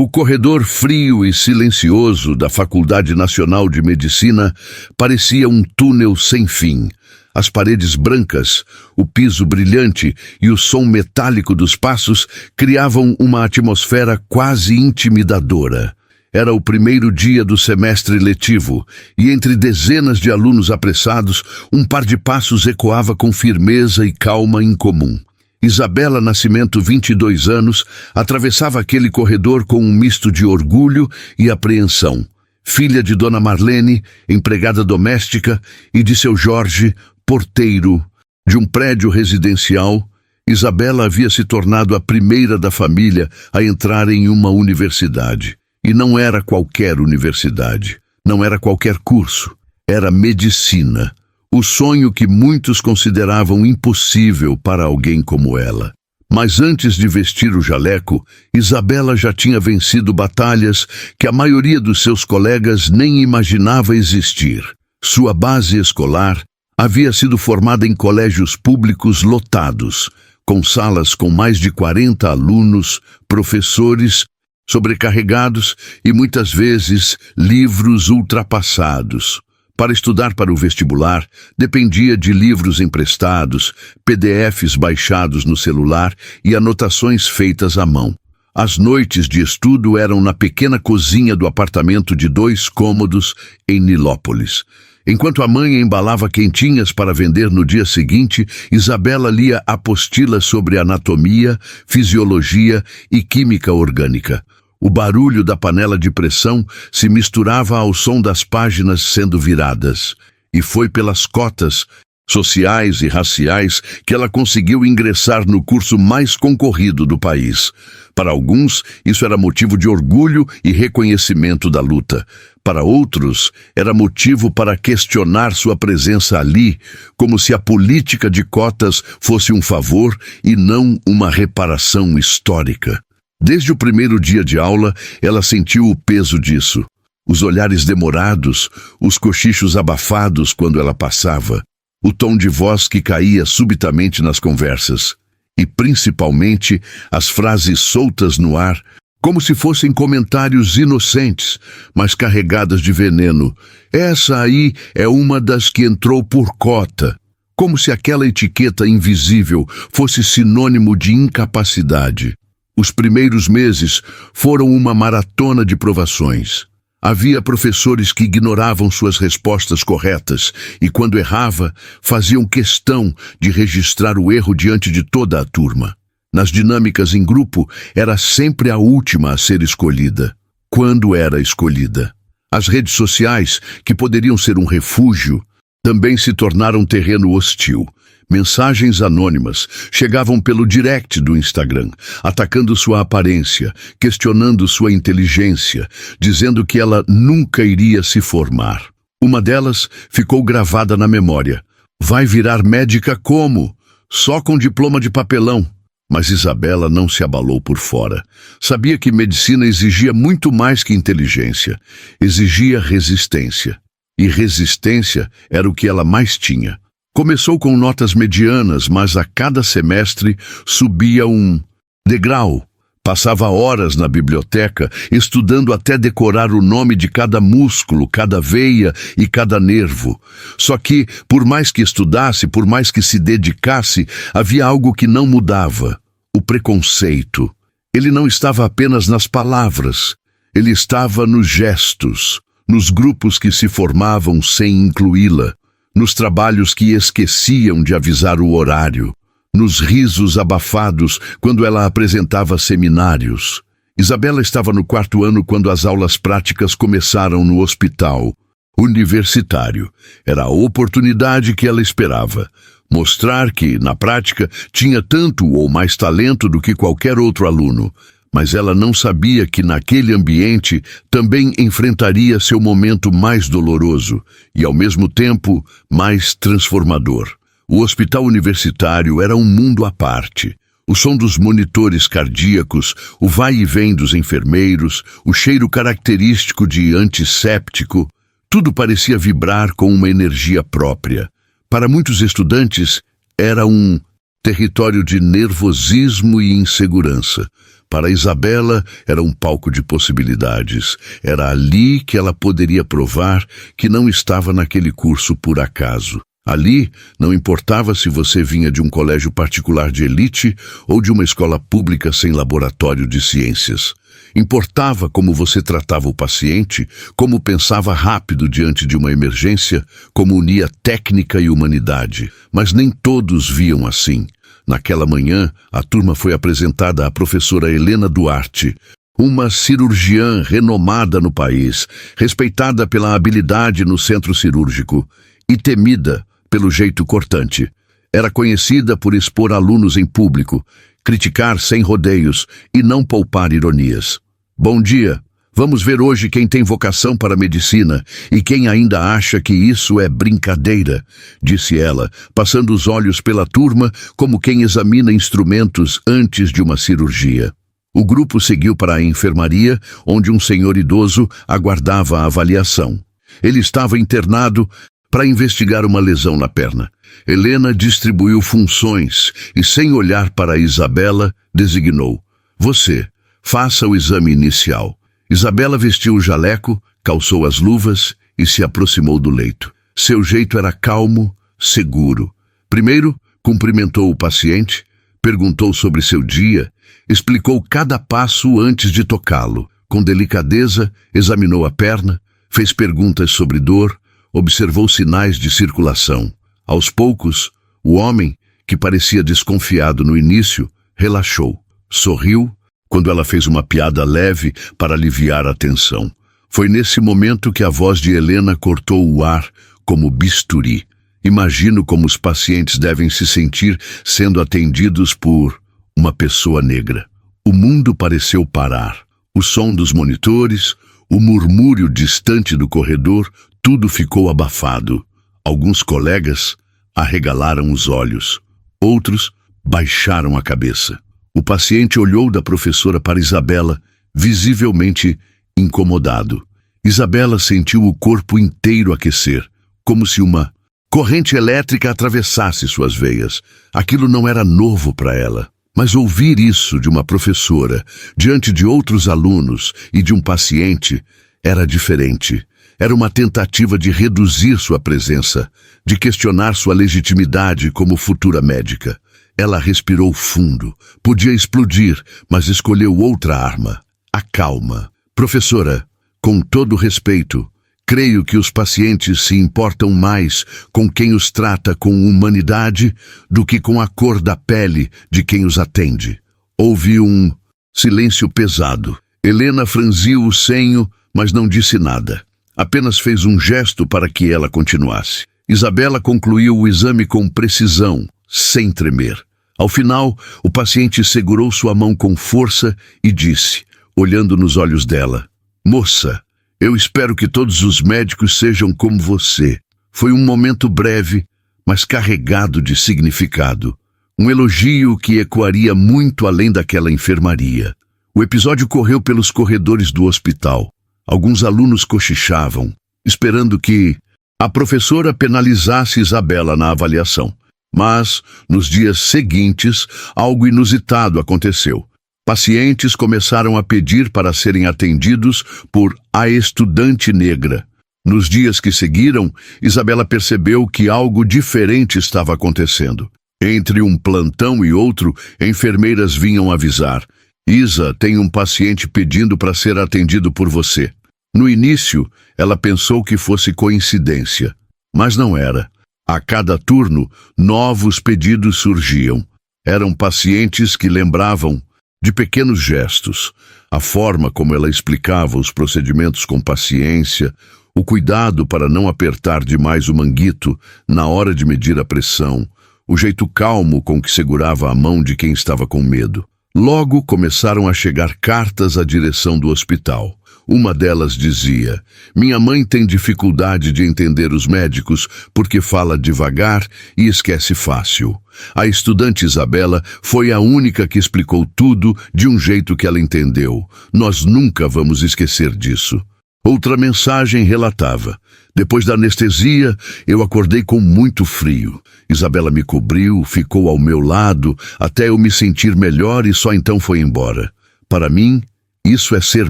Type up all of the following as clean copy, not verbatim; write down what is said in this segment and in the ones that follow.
O corredor frio e silencioso da Faculdade Nacional de Medicina parecia um túnel sem fim. As paredes brancas, o piso brilhante e o som metálico dos passos criavam uma atmosfera quase intimidadora. Era o primeiro dia do semestre letivo, e entre dezenas de alunos apressados, um par de passos ecoava com firmeza e calma incomum. Isabela Nascimento, 22 anos, atravessava aquele corredor com um misto de orgulho e apreensão. Filha de Dona Marlene, empregada doméstica, e de seu Jorge, porteiro de um prédio residencial, Isabela havia se tornado a primeira da família a entrar em uma universidade. E não era qualquer universidade, não era qualquer curso, era medicina. O sonho que muitos consideravam impossível para alguém como ela. Mas antes de vestir o jaleco, Isabela já tinha vencido batalhas que a maioria dos seus colegas nem imaginava existir. Sua base escolar havia sido formada em colégios públicos lotados, com salas com mais de 40 alunos, professores sobrecarregados e muitas vezes livros ultrapassados. Para estudar para o vestibular, dependia de livros emprestados, PDFs baixados no celular e anotações feitas à mão. As noites de estudo eram na pequena cozinha do apartamento de 2 cômodos em Nilópolis. Enquanto a mãe embalava quentinhas para vender no dia seguinte, Isabela lia apostilas sobre anatomia, fisiologia e química orgânica. O barulho da panela de pressão se misturava ao som das páginas sendo viradas. E foi pelas cotas sociais e raciais que ela conseguiu ingressar no curso mais concorrido do país. Para alguns, isso era motivo de orgulho e reconhecimento da luta. Para outros, era motivo para questionar sua presença ali, como se a política de cotas fosse um favor e não uma reparação histórica. Desde o primeiro dia de aula, ela sentiu o peso disso. Os olhares demorados, os cochichos abafados quando ela passava, o tom de voz que caía subitamente nas conversas, e principalmente as frases soltas no ar, como se fossem comentários inocentes, mas carregadas de veneno. Essa aí é uma das que entrou por cota. Como se aquela etiqueta invisível fosse sinônimo de incapacidade. Os primeiros meses foram uma maratona de provações. Havia professores que ignoravam suas respostas corretas e, quando errava, faziam questão de registrar o erro diante de toda a turma. Nas dinâmicas em grupo, era sempre a última a ser escolhida. Quando era escolhida? As redes sociais, que poderiam ser um refúgio, também se tornaram terreno hostil. Mensagens anônimas chegavam pelo direct do Instagram, atacando sua aparência, questionando sua inteligência, dizendo que ela nunca iria se formar. Uma delas ficou gravada na memória. Vai virar médica como? Só com diploma de papelão. Mas Isabela não se abalou por fora. Sabia que medicina exigia muito mais que inteligência. Exigia resistência. E resistência era o que ela mais tinha. Começou com notas medianas, mas a cada semestre subia um degrau. Passava horas na biblioteca, estudando até decorar o nome de cada músculo, cada veia e cada nervo. Só que, por mais que estudasse, por mais que se dedicasse, havia algo que não mudava: o preconceito. Ele não estava apenas nas palavras, ele estava nos gestos, nos grupos que se formavam sem incluí-la, nos trabalhos que esqueciam de avisar o horário, nos risos abafados quando ela apresentava seminários. Isabela estava no 4º ano quando as aulas práticas começaram no hospital universitário. Era a oportunidade que ela esperava. Mostrar que, na prática, tinha tanto ou mais talento do que qualquer outro aluno. Mas ela não sabia que naquele ambiente também enfrentaria seu momento mais doloroso e, ao mesmo tempo, mais transformador. O hospital universitário era um mundo à parte. O som dos monitores cardíacos, o vai e vem dos enfermeiros, o cheiro característico de antisséptico, tudo parecia vibrar com uma energia própria. Para muitos estudantes, era um território de nervosismo e insegurança. Para Isabela, era um palco de possibilidades. Era ali que ela poderia provar que não estava naquele curso por acaso. Ali, não importava se você vinha de um colégio particular de elite ou de uma escola pública sem laboratório de ciências. Importava como você tratava o paciente, como pensava rápido diante de uma emergência, como unia técnica e humanidade. Mas nem todos viam assim. Naquela manhã, a turma foi apresentada à professora Helena Duarte, uma cirurgiã renomada no país, respeitada pela habilidade no centro cirúrgico e temida pelo jeito cortante. Era conhecida por expor alunos em público, criticar sem rodeios e não poupar ironias. Bom dia. Vamos ver hoje quem tem vocação para a medicina e quem ainda acha que isso é brincadeira, disse ela, passando os olhos pela turma como quem examina instrumentos antes de uma cirurgia. O grupo seguiu para a enfermaria, onde um senhor idoso aguardava a avaliação. Ele estava internado para investigar uma lesão na perna. Helena distribuiu funções e, sem olhar para Isabela, designou: "Você, faça o exame inicial." Isabela vestiu o jaleco, calçou as luvas e se aproximou do leito. Seu jeito era calmo, seguro. Primeiro, cumprimentou o paciente, perguntou sobre seu dia, explicou cada passo antes de tocá-lo. Com delicadeza, examinou a perna, fez perguntas sobre dor, observou sinais de circulação. Aos poucos, o homem, que parecia desconfiado no início, relaxou. Sorriu quando ela fez uma piada leve para aliviar a tensão. Foi nesse momento que a voz de Helena cortou o ar como bisturi. Imagino como os pacientes devem se sentir sendo atendidos por uma pessoa negra. O mundo pareceu parar. O som dos monitores, o murmúrio distante do corredor, tudo ficou abafado. Alguns colegas arregalaram os olhos. Outros baixaram a cabeça. O paciente olhou da professora para Isabela, visivelmente incomodado. Isabela sentiu o corpo inteiro aquecer, como se uma corrente elétrica atravessasse suas veias. Aquilo não era novo para ela. Mas ouvir isso de uma professora, diante de outros alunos e de um paciente, era diferente. Era uma tentativa de reduzir sua presença, de questionar sua legitimidade como futura médica. Ela respirou fundo. Podia explodir, mas escolheu outra arma: a calma. Professora, com todo respeito, creio que os pacientes se importam mais com quem os trata com humanidade do que com a cor da pele de quem os atende. Houve um silêncio pesado. Helena franziu o senho, mas não disse nada. Apenas fez um gesto para que ela continuasse. Isabela concluiu o exame com precisão, sem tremer. Ao final, o paciente segurou sua mão com força e disse, olhando nos olhos dela: "Moça, eu espero que todos os médicos sejam como você." Foi um momento breve, mas carregado de significado. Um elogio que ecoaria muito além daquela enfermaria. O episódio correu pelos corredores do hospital. Alguns alunos cochichavam, esperando que a professora penalizasse Isabela na avaliação. Mas, nos dias seguintes, algo inusitado aconteceu. Pacientes começaram a pedir para serem atendidos por a estudante negra. Nos dias que seguiram, Isabela percebeu que algo diferente estava acontecendo. Entre um plantão e outro, enfermeiras vinham avisar: "Isa, tem um paciente pedindo para ser atendido por você." No início, ela pensou que fosse coincidência, mas não era. A cada turno, novos pedidos surgiam. Eram pacientes que lembravam de pequenos gestos, a forma como ela explicava os procedimentos com paciência, o cuidado para não apertar demais o manguito na hora de medir a pressão, o jeito calmo com que segurava a mão de quem estava com medo. Logo começaram a chegar cartas à direção do hospital. Uma delas dizia: "Minha mãe tem dificuldade de entender os médicos porque fala devagar e esquece fácil." A estudante Isabela foi a única que explicou tudo de um jeito que ela entendeu. "Nós nunca vamos esquecer disso." Outra mensagem relatava: "Depois da anestesia, eu acordei com muito frio. Isabela me cobriu, ficou ao meu lado, até eu me sentir melhor e só então foi embora. Para mim, isso é ser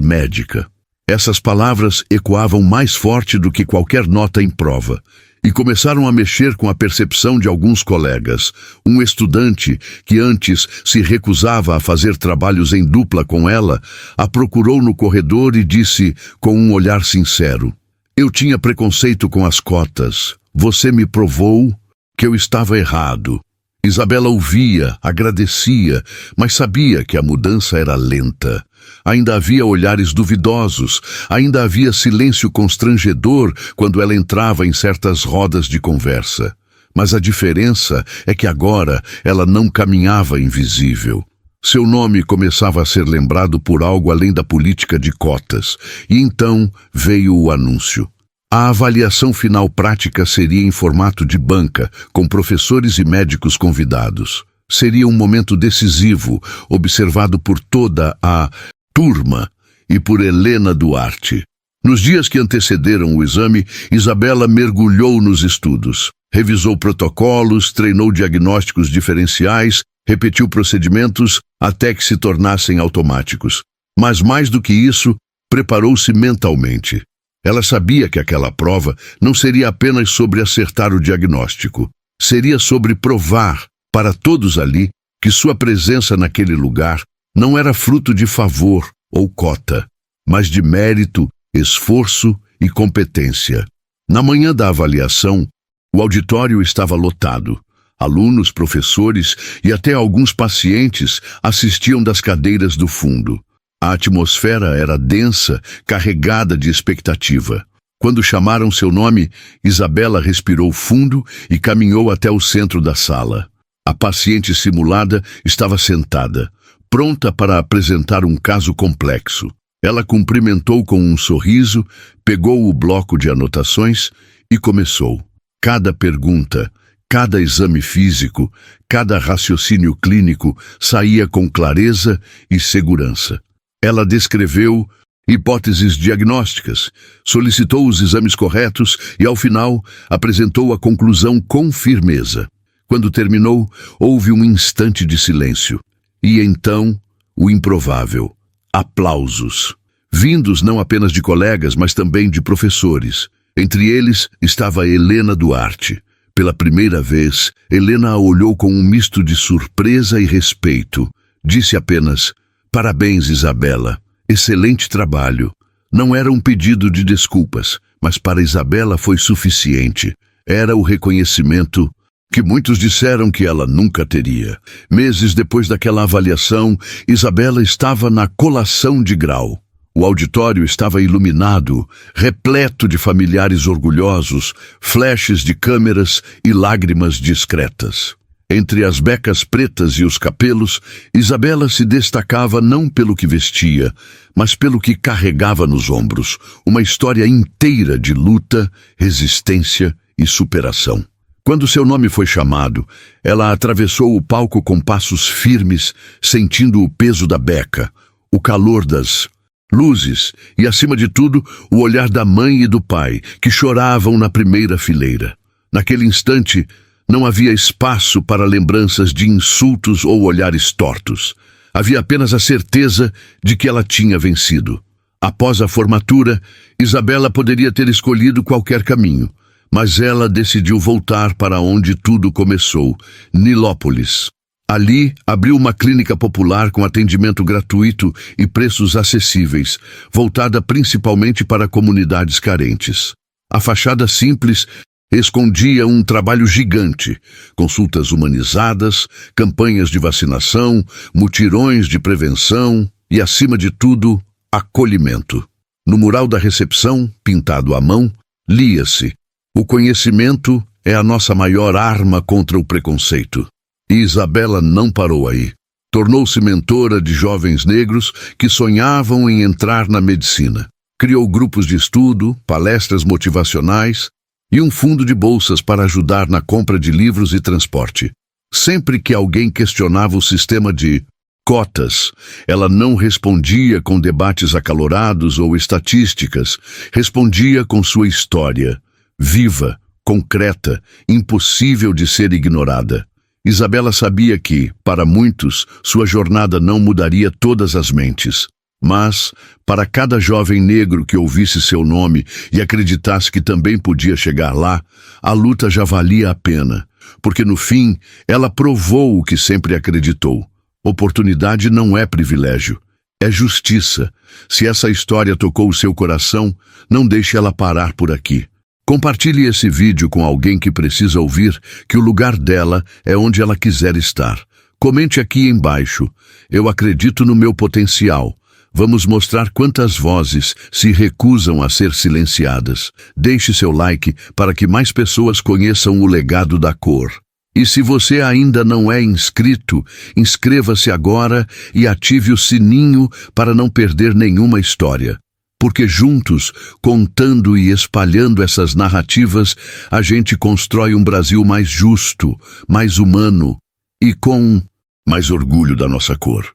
médica. Essas palavras ecoavam mais forte do que qualquer nota em prova, e começaram a mexer com a percepção de alguns colegas. Um estudante, que antes se recusava a fazer trabalhos em dupla com ela, a procurou no corredor e disse com um olhar sincero: "Eu tinha preconceito com as cotas. Você me provou que eu estava errado." Isabela ouvia, agradecia, mas sabia que a mudança era lenta. Ainda havia olhares duvidosos, ainda havia silêncio constrangedor quando ela entrava em certas rodas de conversa. Mas a diferença é que agora ela não caminhava invisível. Seu nome começava a ser lembrado por algo além da política de cotas, e então veio o anúncio. A avaliação final prática seria em formato de banca, com professores e médicos convidados. Seria um momento decisivo, observado por toda a turma e por Helena Duarte. Nos dias que antecederam o exame, Isabela mergulhou nos estudos. Revisou protocolos, treinou diagnósticos diferenciais, repetiu procedimentos até que se tornassem automáticos. Mas mais do que isso, preparou-se mentalmente. Ela sabia que aquela prova não seria apenas sobre acertar o diagnóstico. Seria sobre provar, para todos ali, que sua presença naquele lugar não era fruto de favor ou cota, mas de mérito, esforço e competência. Na manhã da avaliação, o auditório estava lotado. Alunos, professores e até alguns pacientes assistiam das cadeiras do fundo. A atmosfera era densa, carregada de expectativa. Quando chamaram seu nome, Isabela respirou fundo e caminhou até o centro da sala. A paciente simulada estava sentada, pronta para apresentar um caso complexo. Ela cumprimentou com um sorriso, pegou o bloco de anotações e começou. Cada pergunta, cada exame físico, cada raciocínio clínico saía com clareza e segurança. Ela descreveu hipóteses diagnósticas, solicitou os exames corretos e, ao final, apresentou a conclusão com firmeza. Quando terminou, houve um instante de silêncio. E então, o improvável: aplausos. Vindos não apenas de colegas, mas também de professores. Entre eles estava Helena Duarte. Pela primeira vez, Helena a olhou com um misto de surpresa e respeito. Disse apenas: "Parabéns, Isabela. Excelente trabalho." Não era um pedido de desculpas, mas para Isabela foi suficiente. Era o reconhecimento que muitos disseram que ela nunca teria. Meses depois daquela avaliação, Isabela estava na colação de grau. O auditório estava iluminado, repleto de familiares orgulhosos, flashes de câmeras e lágrimas discretas. Entre as becas pretas e os capelos, Isabela se destacava não pelo que vestia, mas pelo que carregava nos ombros, uma história inteira de luta, resistência e superação. Quando seu nome foi chamado, ela atravessou o palco com passos firmes, sentindo o peso da beca, o calor das luzes e, acima de tudo, o olhar da mãe e do pai, que choravam na primeira fileira. Naquele instante, não havia espaço para lembranças de insultos ou olhares tortos. Havia apenas a certeza de que ela tinha vencido. Após a formatura, Isabela poderia ter escolhido qualquer caminho, mas ela decidiu voltar para onde tudo começou, Nilópolis. Ali, abriu uma clínica popular com atendimento gratuito e preços acessíveis, voltada principalmente para comunidades carentes. A fachada simples escondia um trabalho gigante: consultas humanizadas, campanhas de vacinação, mutirões de prevenção e, acima de tudo, acolhimento. No mural da recepção, pintado à mão, lia-se: "O conhecimento é a nossa maior arma contra o preconceito." E Isabela não parou aí. Tornou-se mentora de jovens negros que sonhavam em entrar na medicina. Criou grupos de estudo, palestras motivacionais e um fundo de bolsas para ajudar na compra de livros e transporte. Sempre que alguém questionava o sistema de cotas, ela não respondia com debates acalorados ou estatísticas, respondia com sua história, viva, concreta, impossível de ser ignorada. Isabela sabia que, para muitos, sua jornada não mudaria todas as mentes. Mas, para cada jovem negro que ouvisse seu nome e acreditasse que também podia chegar lá, a luta já valia a pena, porque no fim ela provou o que sempre acreditou. Oportunidade não é privilégio, é justiça. Se essa história tocou o seu coração, não deixe ela parar por aqui. Compartilhe esse vídeo com alguém que precisa ouvir que o lugar dela é onde ela quiser estar. Comente aqui embaixo: eu acredito no meu potencial. Vamos mostrar quantas vozes se recusam a ser silenciadas. Deixe seu like para que mais pessoas conheçam o legado da cor. E se você ainda não é inscrito, inscreva-se agora e ative o sininho para não perder nenhuma história. Porque juntos, contando e espalhando essas narrativas, a gente constrói um Brasil mais justo, mais humano e com mais orgulho da nossa cor.